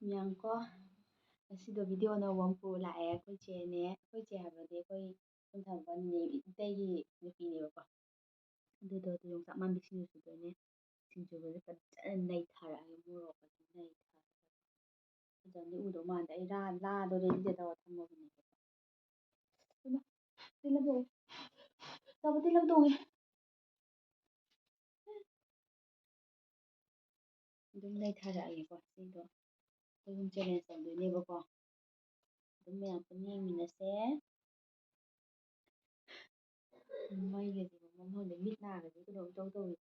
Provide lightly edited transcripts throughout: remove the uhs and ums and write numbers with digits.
ꯃꯌꯥꯝꯀꯣ ꯉꯁꯤꯗꯣ ꯚꯤꯗꯤꯑꯣ ꯑꯅꯧꯕ ꯑꯃ ꯄꯨꯔ ꯂꯥꯛꯑꯦ ꯑꯩꯈꯣꯏ ꯆꯦꯅꯦ ꯑꯩꯈꯣꯏ ꯆꯦ ꯍꯥꯏꯕꯗꯤ ꯑꯩꯈꯣꯏ ꯌꯨꯝ ꯊꯪꯅꯕ ꯏꯇꯩꯒꯤ ꯅꯨꯄꯤꯅꯦꯕꯀꯣ ꯑꯗꯨꯗꯣ ꯌꯣꯡꯆꯥꯛ ꯃꯥꯟꯕꯤ ꯁꯤꯡꯖꯨ ꯁꯨꯗꯣꯏꯅꯦ ꯁꯤꯡꯖꯨꯒꯁꯦ ꯐꯖꯅ ꯅꯩꯊꯔꯛꯑꯒꯦ ꯃꯣꯔꯣꯛꯀꯁꯦ ꯅꯩꯊꯔꯒ ꯐꯖꯅꯗꯤ ꯎꯗꯧ ꯃꯥꯟꯗꯦ ꯑꯩ ꯂꯥꯗꯣ ꯔꯦꯗꯤꯗ ꯇꯧꯔ ꯊꯝꯃꯕꯅꯦꯕꯀꯣ ꯇꯤꯜꯍꯧ ꯇꯣꯡꯉꯦ ꯑꯗꯨꯝ ꯅꯩꯊꯔꯛꯑꯒꯦꯀꯣ ꯁꯤꯗꯣ ꯑꯩꯈꯣꯏ ꯑꯗꯨꯝ ꯆꯦꯂꯦꯟꯖ ꯇꯧꯗꯣꯏꯅꯦꯕꯀꯣ ꯑꯗꯨꯝ ꯃꯌꯥꯝ ꯄꯨꯟꯅ ꯌꯦꯡꯃꯤꯟꯅꯁꯦ ꯃꯩꯒꯁꯦ ꯃꯐꯝꯗ ꯃꯤꯠ ꯅꯥꯒꯁꯦ ꯀꯩꯅꯣꯝ ꯇꯧꯋꯤ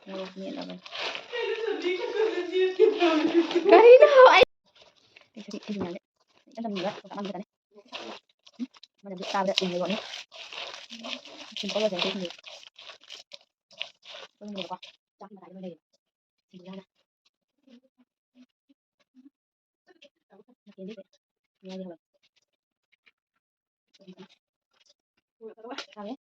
ꯃꯣꯔꯣꯛ ꯃꯦꯠꯂꯕꯅꯤ ꯀꯔꯤꯅꯣ ꯑꯩ ꯇꯥꯕꯗ ꯏꯪꯉꯦꯕꯅꯤ ꯁꯤꯝꯄꯜ ꯑꯣꯏꯖꯔꯦ ꯁꯤꯡꯖꯨ ꯄꯨꯟꯕꯗꯀꯣ ꯆꯥꯛ ꯃꯇꯥꯏ ꯑꯃ ꯂꯩꯌꯦꯕ ꯁꯤꯡꯖꯨ ꯌꯥꯎꯅ ꯃꯊꯦꯜꯗꯤ ꯉꯥꯏꯔꯦ ꯍꯧꯔꯦ ꯇꯥꯔꯦ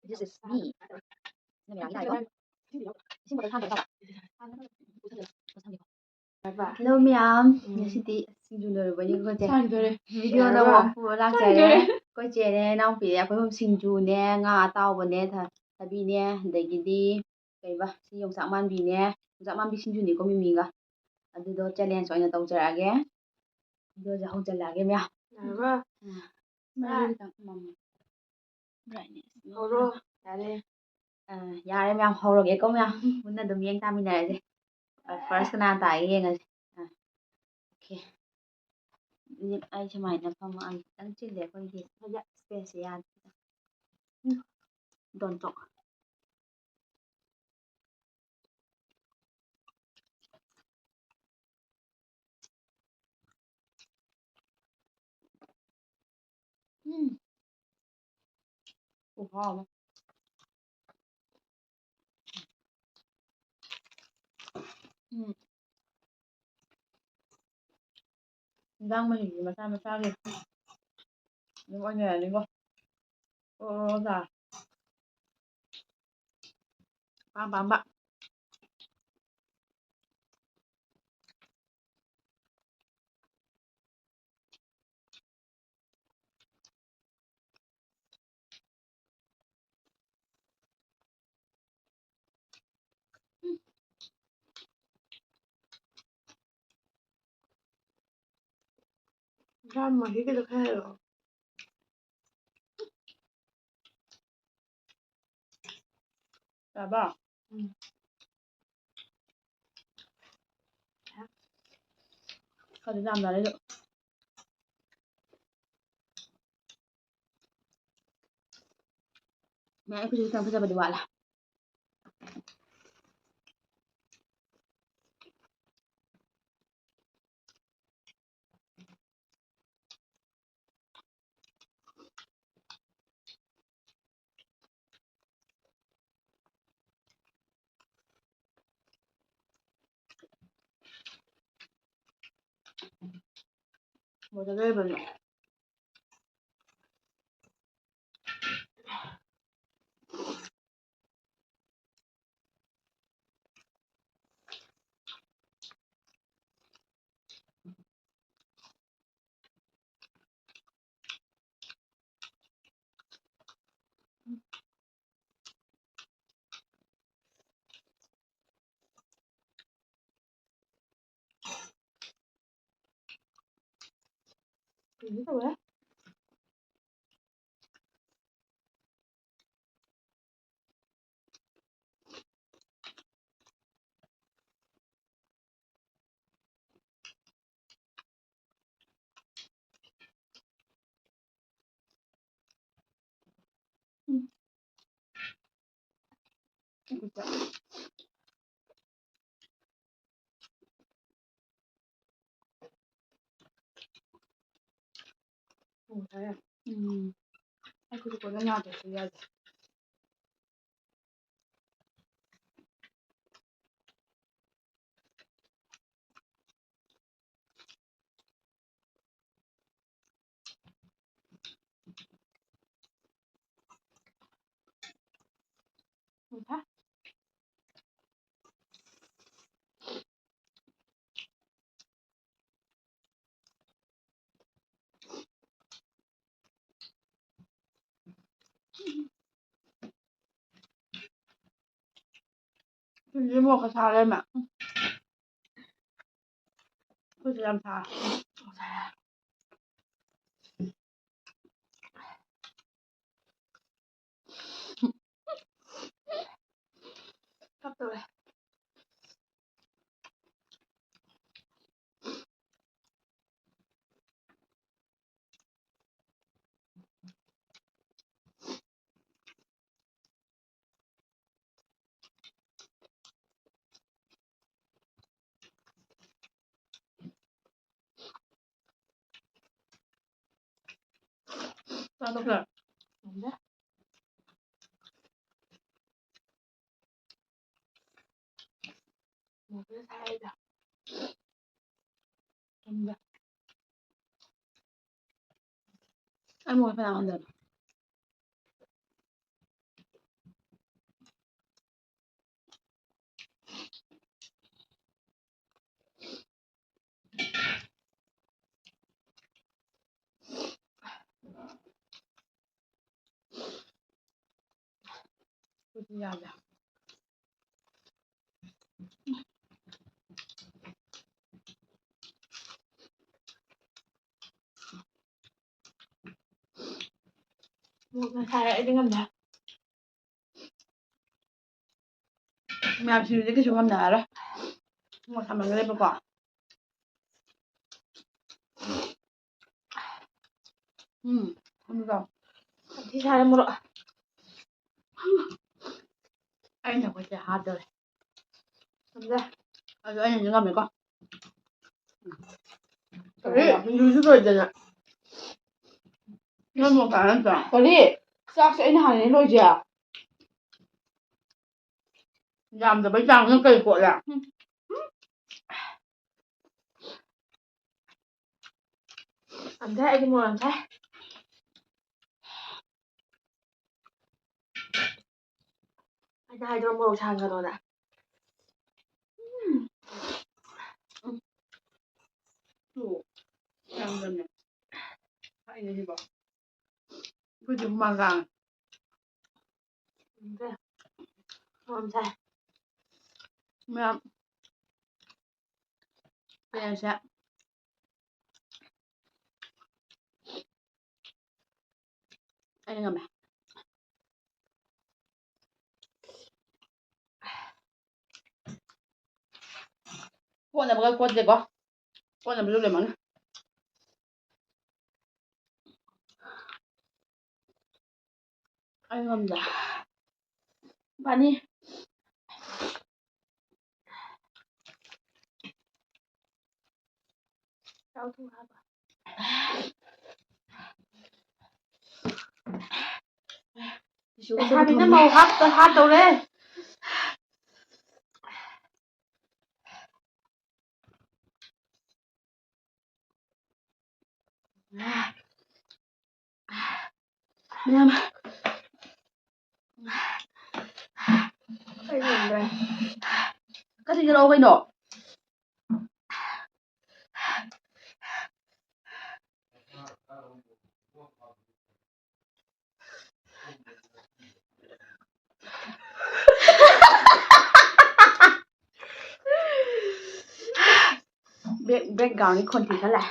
This is me. Hello ma'am. Ngasidi singju loirabani ko je. Video na wa pura lakjare. Ko je ne naw pi ya ko singju ne nga atawba ne thabi ne adagidi kaiba si yongsak manbi ne yongsak manbi singju ni ko mimiga. Adudo challenge oina tawjarage. Video ja hawjalage ma'am. ꯌꯥꯔꯦ ꯃꯌꯥꯝ ꯍꯧꯔꯒꯦꯀꯣ ꯃꯌꯥꯝ ꯄꯨꯟꯅ ꯑꯗꯨꯝ ꯌꯦꯡ ꯇꯥꯃꯤꯟꯅꯔꯁꯦ first ꯀꯅꯥ ꯇꯥꯒꯦ ꯌꯦꯡꯉꯁꯦ okay ꯑꯩ ꯁꯨꯃꯥꯏꯅ ꯐꯝꯃꯛꯑꯒꯦ ꯈꯤꯇꯪ ꯆꯤꯜꯂꯦ ꯑꯩꯈꯣꯏꯒꯤ ꯏꯁꯄꯦꯁꯁꯦ ꯌꯥꯗꯦ ꯗꯣꯟ ꯇꯣꯛ ꯍꯥꯎꯕ ꯏꯟꯖꯥꯡ ꯃꯍꯤꯁꯦ ꯃꯁꯥ ꯃꯁꯥꯒꯤ ꯑꯗꯨꯝ ꯑꯣꯏꯅꯔꯅꯤꯀꯣ ꯑꯣ ꯆꯥ ꯄꯥꯝꯕ ꯏꯟꯖꯥꯡ ꯃꯍꯤꯒꯗꯣ ꯈꯔ ꯍꯥꯏꯔꯛꯑꯣ ꯌꯥꯕ ꯈꯔꯗꯤ ꯌꯥꯝꯅꯔꯦ ꯑꯗꯣ ꯃꯌꯥꯝ ꯑꯩꯈꯣꯏꯁꯨ ꯈꯤꯇꯪ ꯐꯖꯕꯗꯤ ꯋꯥꯠꯂꯦ 뭐다 그래버려 Đúng rồi đấy. Thế à? Anh cứ có nhau để chơi ra. Hả? Chỉ mua cái xào đây mà. Tôi chỉ làm xào. Sắp rồi. Sao đâu rồi? Đúng đấy. Một cái thay rồi. Đúng rồi. Em mua phải làm ăn được. Tôi chỉ làm được. Một cái thay lại đi ngâm được. Mẹ chỉ cái chỗ ngâm đá đó. Một thằng mình lên một quả. Không được. Thì sao em mua rồi? Anh nào có chả hạt rồi. Không ra. Anh nhìn ngâm mấy con. Đấy, như rồi rồi nè. Ngâm một cái ăn sao? Có đi. Sao sẽ nào đến rồi chị à? Làm rồi bánh răng nó cây cuội à? Ăn thế đi mua làm thế. Anh hai cho mua chàng rồi nè. Chàng rồi nè. Hãy đi bỏ. Cứ dùng mang ràng. Thế. Làm thế. Mẹ. Đây sẽ. Anh ngầm này. Con này một con gì có? Con này một lúc để mắng. Anh ngầm ra. Bạn đi. Sao thu hả bà? Hai bên nó màu hát đâu đấy. Mẹ. Cái gì đây? Cái gì đâu vậy nọ? Background นี่คนถือเท่าไหร่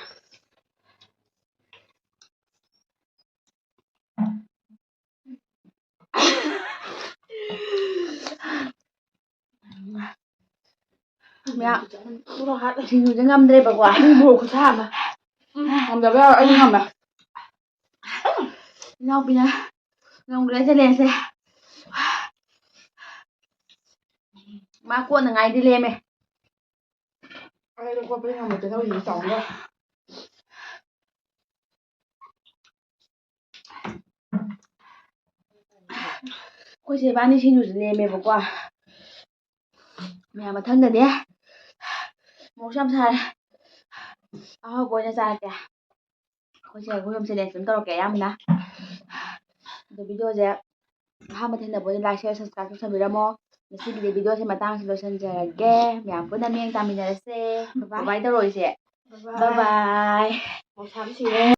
야, 돌아가. 지금 생각들이 봐봐. 뭐 고사하마. 남자가 아니 하마. Nó bị nè. Nó lấy xe lên xe. Má cuộn là ngày đi lên mày. Ai đâu qua bên nào mà tới đâu gì sống đâu. Cô chế bán đi xin đủ lên mày vào qua. Mẹ mà thân rồi đấy. Một trăm xài. Cô nhà xài kìa. Cô chế cô sẽ lên xuống tao kẻ em nè. Rồi video chế. Hai mà thân là bố like share subscribe cho video mo. Merci video sẽ mà tăng sẽ lôi sân giờ ghé. Mẹ bữa nay miếng tạm mình là xe. Bye bye tao rồi chị. Bye bye. Một tháng gì đấy.